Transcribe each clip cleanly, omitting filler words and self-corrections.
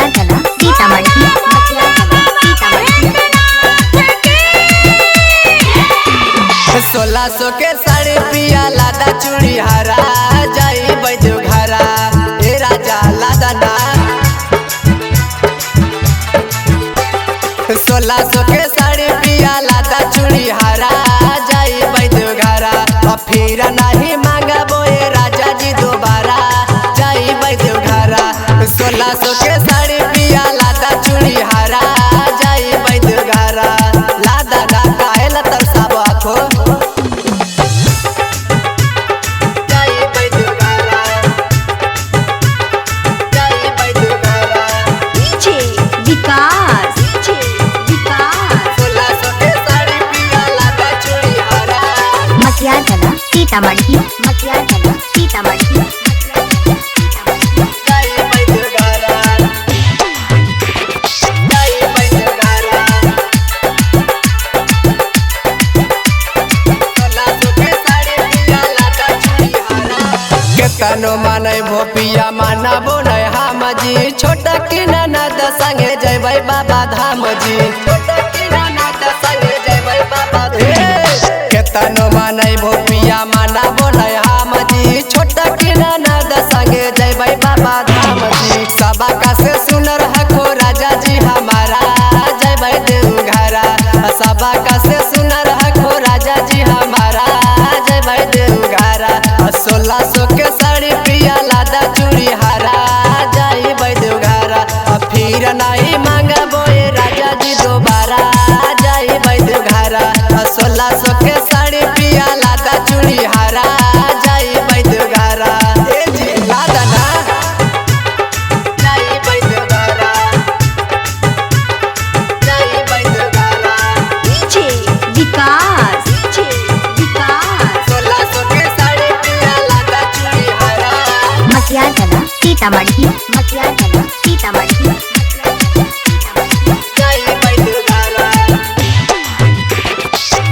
मसिया चला सीतामढ़ी मसिया चला सीतामढ़ी। 1600 के साड़ी पिया लादा चूड़ी हरा जाई बैजू घरा ए राजा लादा ना। 1600 के साड़ी पिया लादा चूड़ी हरा जाई बैजू घरा फिर नहीं मांगबो ए राजा जी दोबारा जाई बैजू घरा। 1600 के साड़ी पिया लादा चूड़ी हरा जाई बैजू घरा लादा ना काहेला तरसाबो आखो विकास मसिया चला सीतामढ़ी मसिया चला सीतामढ़ी। केतनो मानै भोपिया मानबो नै हम जी छोटा की ननद संगे जयबै बाबा धाम जी। छोटा की ननद संगे जयबै बाबा धाम। केतनो मानै भोपिया मानबो नै हम जी छोटा की ननद संगे जयबै बाबा धाम जी। सबा का से सुनर हको राजा जी हमारा जयबै देवघरा। सबा का से सुनर हको राजा जी हमारा जयबै देवघरा। 1600 के साड़ी पिया लादा चूड़ी हरा जाई बैजू घरा फिर नहीं मांगबो ए राजा जी दोबारा जाई बैजू घरा। 1600 के साड़ी पिया लादा चूड़ी हरा जाई बैजू घरा ए जी लादा ना जाई बैजू घरा जाई बैजू घरा। विकास 1600 के साड़ी पिया लादा चूड़ी हरा मसिया चला सीतामढ़ी मसिया चला सीतामढ़ी। जाई बैजू घरा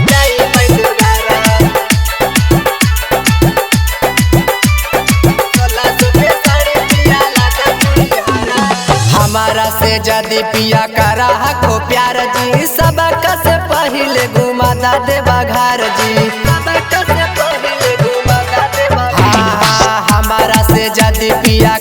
जाई बैजू घरा। 1600 के साड़ी पिया लादा चूड़ी हरा हमारा से जदी पिया करा हको प्यार जी सबका से पहिले घुमा दा देवा घर जी। सबका से पहिले घुमा दा देवा हमारा से जदी पिया